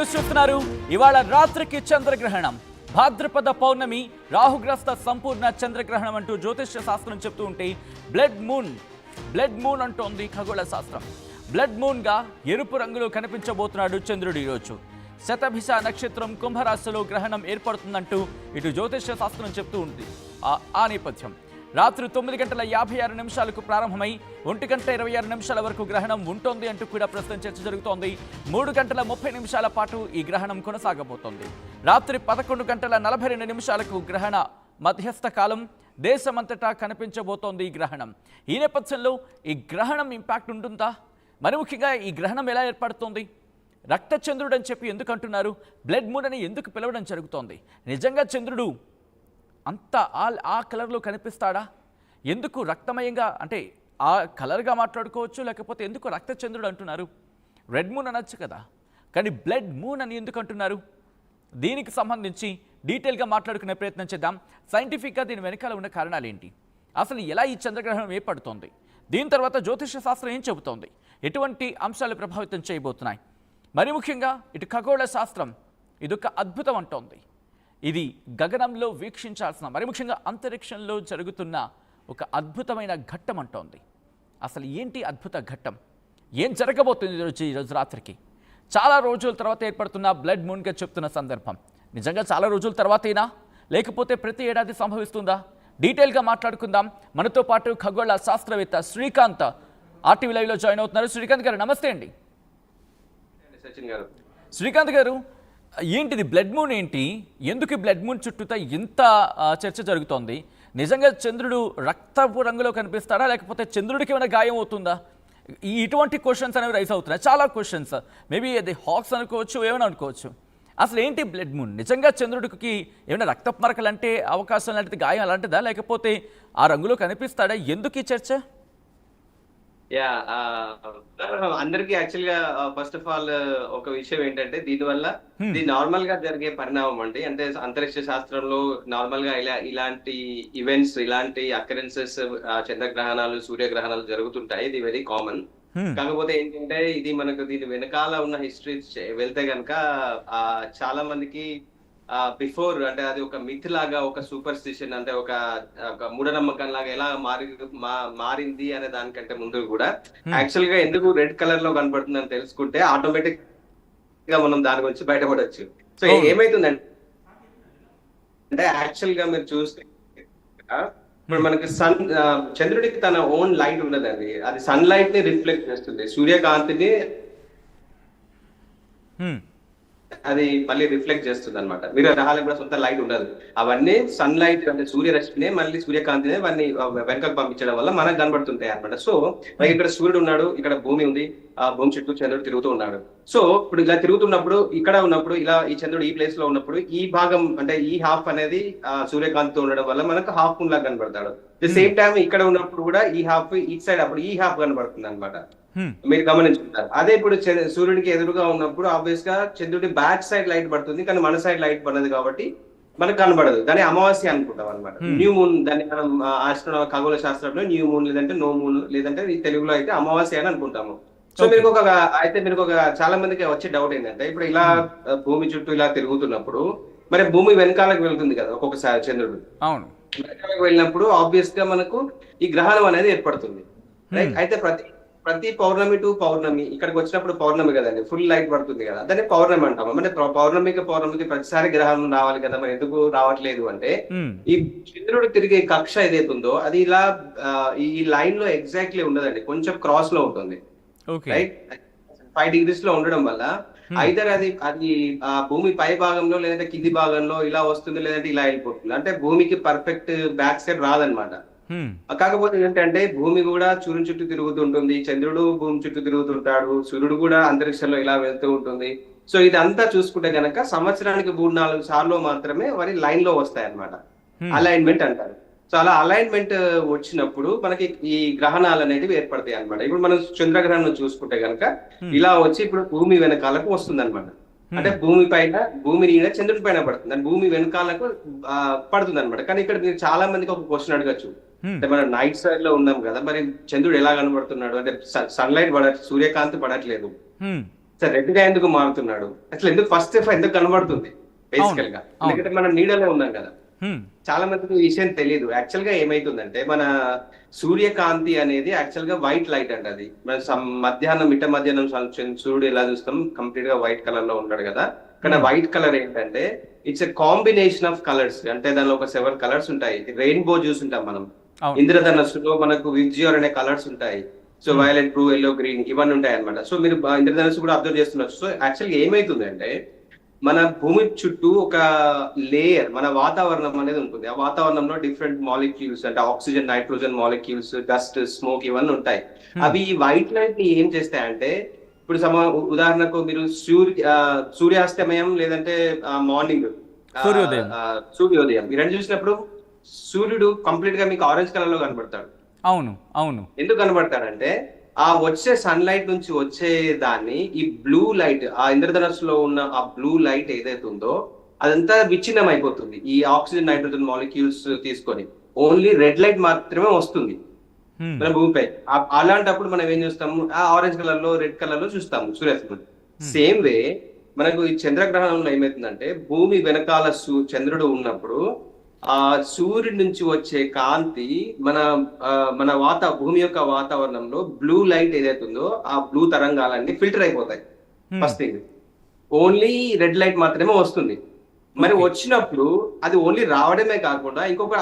News చూస్తున్నారు. ఇవాళ రాత్రికి చంద్రగ్రహణం, భాద్రపద పౌర్ణమి, రాహుగ్రస్త సంపూర్ణ చంద్రగ్రహణం అంటూ జ్యోతిష్య శాస్త్రం చెప్తూ ఉంటే బ్లడ్ మూన్ అంటోంది ఖగోళ శాస్త్రం. బ్లడ్ మూన్ గా ఎరుపు రంగులో కనిపించబోతున్నాడు చంద్రుడు ఈరోజు. శతభిష నక్షత్రం కుంభరాశిలో గ్రహణం ఏర్పడుతుందంటూ ఇటు జ్యోతిష్య శాస్త్రం చెప్తూ ఉంది. ఆ నేపథ్యం రాత్రి 9:56 ప్రారంభమై 1:26 వరకు గ్రహణం ఉంటుంది అంటూ కూడా ప్రస్తుతం చర్చ జరుగుతోంది. 3:30 పాటు ఈ గ్రహణం కొనసాగబోతోంది. రాత్రి 11:42 గ్రహణ మధ్యస్థ కాలం దేశమంతటా కనిపించబోతోంది ఈ గ్రహణం. ఈ నేపథ్యంలో ఈ గ్రహణం ఇంపాక్ట్ ఉంటుందా? మరి ముఖ్యంగా ఈ గ్రహణం ఎలా ఏర్పడుతోంది? రక్త చంద్రుడు అని చెప్పి ఎందుకు అంటున్నారు? బ్లడ్ మూన్ అని ఎందుకు పిలవడం జరుగుతోంది? నిజంగా చంద్రుడు అంత ఆ కలర్లో కనిపిస్తాడా? ఎందుకు రక్తమయంగా, అంటే ఆ కలర్గా మాట్లాడుకోవచ్చు, లేకపోతే ఎందుకు రక్త చంద్రుడు అంటున్నారు? రెడ్ మూన్ అనొచ్చు కదా, కానీ బ్లడ్ మూన్ అని ఎందుకు అంటున్నారు? దీనికి సంబంధించి డీటెయిల్గా మాట్లాడుకునే ప్రయత్నం చేద్దాం. సైంటిఫిక్గా దీని వెనకాల ఉన్న కారణాలు ఏంటి, అసలు ఎలా ఈ చంద్రగ్రహణం ఏర్పడుతోంది, దీని తర్వాత జ్యోతిష శాస్త్రం ఏం చెబుతోంది, ఎటువంటి అంశాలు ప్రభావితం చేయబోతున్నాయి, మరి ముఖ్యంగా ఇటు ఖగోళ శాస్త్రం ఇదొక అద్భుతం అంటోంది. ఇది గగనంలో వీక్షించాల్సిన, మరి ముఖ్యంగా అంతరిక్షంలో జరుగుతున్న ఒక అద్భుతమైన ఘట్టం అంటోంది. అసలు ఏంటి అద్భుత ఘట్టం, ఏం జరగబోతుంది ఈరోజు రాత్రికి? చాలా రోజుల తర్వాత ఏర్పడుతున్న బ్లడ్ మూన్గా చెప్తున్న సందర్భం నిజంగా చాలా రోజుల తర్వాతేనా, లేకపోతే ప్రతి ఏడాది సంభవిస్తుందా? డీటెయిల్గా మాట్లాడుకుందాం. మనతో పాటు ఖగోళ శాస్త్రవేత్త శ్రీకాంత్ ఆర్టీవీ లైవ్లో జాయిన్ అవుతున్నారు. శ్రీకాంత్ గారు నమస్తే అండి. శ్రీకాంత్ గారు, ఏంటిది బ్లడ్ మూన్ ఏంటి, ఎందుకు బ్లడ్ మూన్ చుట్టూతా ఇంత చర్చ జరుగుతోంది? నిజంగా చంద్రుడు రక్తపు రంగులో కనిపిస్తాడా, లేకపోతే చంద్రుడికి ఏమైనా గాయం అవుతుందా? ఇటువంటి క్వశ్చన్స్ అనేవి రైస్ అవుతున్నాయి, చాలా క్వశ్చన్స్. మేబీ అది హాక్స్ అనుకోవచ్చు, ఏమైనా అనుకోవచ్చు. అసలు ఏంటి బ్లడ్ మూన్? నిజంగా చంద్రుడికి ఏమైనా రక్తపు మరకలు అంటే అవకాశం లాంటిది, గాయం అలాంటిదా, లేకపోతే ఆ రంగులో కనిపిస్తాడా? ఎందుకు ఈ చర్చ? యా అందరికి యాక్చువల్ గా ఫస్ట్ ఆఫ్ ఆల్ ఒక విషయం ఏంటంటే, దీనివల్ల ఇది నార్మల్ గా జరిగే పరిణామం అండి. అంటే అంతరిక్ష శాస్త్రంలో నార్మల్ గా ఇలాంటి ఈవెంట్స్, ఇలాంటి అకరెన్సెస్, చంద్రగ్రహణాలు, సూర్యగ్రహణాలు జరుగుతుంటాయి. ఇది వెరీ కామన్. కాకపోతే ఏంటంటే, ఇది మనకు దీని వెనకాల ఉన్న హిస్టరీ వెళ్తే గనక చాలా మందికి బిఫోర్, అంటే అది ఒక మిత్ లాగా, ఒక సూపర్ స్టిషన్, అంటే ఒక మూఢనమ్మకం లాగా ఎలా మారింది అనే దానికంటే ముందు కూడా యాక్చువల్ గా ఎందుకు రెడ్ కలర్ లో కనబడుతుంది అని తెలుసుకుంటే ఆటోమేటిక్ గా మనం దాని గురించి బయటపడవచ్చు. సో ఏమైతుందంటే, యాక్చువల్ గా మీరు చూస్తే ఇప్పుడు మనకి చంద్రుడికి తన ఓన్ లైట్ ఉన్నదండి. అది సన్ లైట్ ని రిఫ్లెక్ట్ చేస్తుంది, సూర్యకాంతిని అది మళ్ళీ రిఫ్లెక్ట్ చేస్తుంది అనమాట. మీరు గ్రహాలకు కూడా సొంత లైట్ ఉండదు. అవన్నీ సన్ లైట్, అంటే సూర్యరశ్మినే మళ్ళీ సూర్యకాంతినే అవన్నీ వెనకకు పంపించడం వల్ల మనకు కనబడుతుంటాయి అనమాట. సో ఇక్కడ సూర్యుడు ఉన్నాడు, ఇక్కడ భూమి ఉంది, ఆ భూమి చుట్టూ చంద్రుడు తిరుగుతూ ఉన్నాడు. సో ఇప్పుడు ఇలా తిరుగుతున్నప్పుడు, ఇక్కడ ఉన్నప్పుడు, ఇలా ఈ చంద్రుడు ఈ ప్లేస్ లో ఉన్నప్పుడు, ఈ భాగం అంటే ఈ హాఫ్ అనేది సూర్యకాంతితో ఉండడం వల్ల మనకు హాఫ్ మూన్ లాగా కనబడతాడు. ద సేమ్ టైం ఇక్కడ ఉన్నప్పుడు కూడా ఈ హాఫ్ ఈ సైడ్, అప్పుడు ఈ హాఫ్ కనబడుతుంది అనమాట. మీరు గమనించుకుంటారు. అదే ఇప్పుడు సూర్యుడికి ఎదురుగా ఉన్నప్పుడు ఆబ్వియస్ గా చంద్రుడి బ్యాక్ సైడ్ లైట్ పడుతుంది, కానీ మన సైడ్ లైట్ పడదు కాబట్టి మనకు కనబడదు. దాన్ని అమావాస్య అనుకుంటాం అనమాట. న్యూ మూన్, దాన్ని మనం ఖగోళ శాస్త్రంలో న్యూ మూన్, లేదంటే నో మూన్, లేదంటే ఈ తెలుగులో అయితే అమావాస్య అని అనుకుంటాము. సో మీరు ఒక చాలా మందికి వచ్చే డౌట్ ఏంటంటే, ఇప్పుడు ఇలా భూమి చుట్టూ ఇలా తిరుగుతున్నప్పుడు మరి భూమి వెనకాలకు వెళ్తుంది కదా ఒక్కొక్కసారి చంద్రుడు. అవును, వెనకాలకు వెళ్ళినప్పుడు ఆబ్వియస్ గా మనకు ఈ గ్రహణం అనేది ఏర్పడుతుంది. రైట్. అయితే ప్రతి పౌర్ణమి టు పౌర్ణమి ఇక్కడికి వచ్చినప్పుడు పౌర్ణమి కదండి, ఫుల్ లైట్ పడుతుంది కదా, దాన్ని పౌర్ణమి అంటాము. అంటే పౌర్ణమికి ప్రతిసారి గ్రహణం రావాలి కదా, మరి ఎందుకు రావట్లేదు అంటే, ఈ చంద్రుడు తిరిగే కక్ష ఏదైతుందో అది ఇలా ఈ లైన్ లో ఎగ్జాక్ట్లీ ఉండదండి, కొంచెం క్రాస్ లో ఉంటుంది. రైట్. 5 degrees లో ఉండడం వల్ల ఐదర్ అది భూమి పై భాగంలో లేదంటే కింది భాగంలో ఇలా వస్తుంది, లేదంటే ఇలా వెళ్ళిపోతుంది. అంటే భూమికి పర్ఫెక్ట్ బ్యాక్ సైడ్ రాదనమాట. కాకపోతే ఏంటంటే, భూమి కూడా సూర్యుని చుట్టూ తిరుగుతుంటుంది, చంద్రుడు భూమి చుట్టూ తిరుగుతుంటాడు, సూర్యుడు కూడా అంతరిక్షంలో ఇలా వెళ్తూ ఉంటుంది. సో ఇదంతా చూసుకుంటే గనక సంవత్సరానికి 3-4 సార్లు మాత్రమే వారి లైన్ లో వస్తాయి అనమాట. అలైన్మెంట్ అంటారు. సో అలా అలైన్మెంట్ వచ్చినప్పుడు మనకి ఈ గ్రహణాలు అనేటివి ఏర్పడతాయి అనమాట. ఇప్పుడు మనం చంద్రగ్రహణం చూసుకుంటే గనక ఇలా వచ్చి ఇప్పుడు భూమి వెనకాలకు వస్తుంది అనమాట. అంటే భూమి పైన, భూమి నీడ చంద్రుడి పైన పడుతుంది, అంటే భూమి వెనకాలకు పడుతుంది అనమాట. కానీ ఇక్కడ మీరు చాలా మందికి ఒక క్వశ్చన్ అడగచ్చు, అంటే మనం నైట్ సైడ్ లో ఉన్నాం కదా, మరి చంద్రుడు ఎలా కనబడుతున్నాడు అంటే సన్ లైట్ సూర్యకాంతి పడట్లేదు. సార్ రెడ్ గా ఎందుకు మారుతున్నాడు, అసలు ఎందుకు ఫస్ట్ ఎందుకు కనబడుతుంది బేసికల్ గా, అవును. ఎందుకంటే మనం నీడలో ఉన్నాం కదా. హ్మ్. చాలా మందికి ఈ విషయం తెలియదు. యాక్చువల్ గా ఏమైతుందంటే మన సూర్యకాంతి అనేది యాక్చువల్ గా వైట్ లైట్ అండి. అది మన మధ్యాహ్నం మధ్యాహ్నం సూర్యుడు ఎలా చూస్తాం కంప్లీట్ గా వైట్ కలర్ లో ఉంటాడు కదా, కానీ వైట్ కలర్ ఏంటంటే it's a combination of colours. అంటే దానిలో ఒక 7 కలర్స్ ఉంటాయి. రెయిన్బో చూసుంటాం మనం, అవును. ఇంద్రధనస్సులో మనకు విబ్జియోర్ అనే కలర్స్ ఉంటాయి. So violet, blue, yellow, green ఇవన్నీ ఉంటాయి అనమాట. సో మీరు ఇంద్రధనస్సు కూడా అబ్జర్వ్ చేస్తున్నారు. సో యాక్చువల్గా ఏమైతుంది అంటే మన భూమి చుట్టూ ఒక లేయర్, మన వాతావరణం అనేది ఉంటుంది. ఆ వాతావరణంలో డిఫరెంట్ మాలిక్యూల్స్ అంటే oxygen, nitrogen molecules, dust, smoke ఇవన్నీ ఉంటాయి. అవి ఈ వైట్ లైట్ ని ఏం చేస్తాయంటే, ఇప్పుడు ఉదాహరణకు మీరు సూర్యాస్తమయం లేదంటే మార్నింగ్ సూర్యోదయం. సూర్యోదయం ఈ రెండు చూసినప్పుడు సూర్యుడు కంప్లీట్ గా మీకు ఆరెంజ్ కలర్ లో కనబడతాడు. అవును, అవును. ఎందుకు కనబడతాడంటే ఆ వచ్చే సన్ లైట్ నుంచి వచ్చే దాన్ని ఈ బ్లూ లైట్, ఆ ఇంద్రధనస్సులో ఉన్న ఆ బ్లూ లైట్ ఏదైతే ఉందో అదంతా విచ్ఛిన్నం అయిపోతుంది ఈ ఆక్సిజన్, నైట్రోజన్ మాలిక్యూల్స్ తీసుకొని. ఓన్లీ రెడ్ లైట్ మాత్రమే వస్తుంది మన భూమిపై. అలాంటప్పుడు మనం ఏం చూస్తాము, ఆ ఆరెంజ్ కలర్ లో, రెడ్ కలర్ లో చూస్తాము సూర్యాస్తమయం. సేమ్ వే మనకు ఈ చంద్రగ్రహణంలో ఏమైతుందంటే భూమి వెనకాల చంద్రుడు ఉన్నప్పుడు ఆ సూర్యుడి నుంచి వచ్చే కాంతి మన భూమి యొక్క వాతావరణంలో బ్లూ లైట్ ఏదైతే ఉందో ఆ బ్లూ తరంగాలన్నీ ఫిల్టర్ అయిపోతాయి. First thing only red light మాత్రమే వస్తుంది. మరి వచ్చినప్పుడు అది ఓన్లీ రావడమే కాకుండా ఇంకొక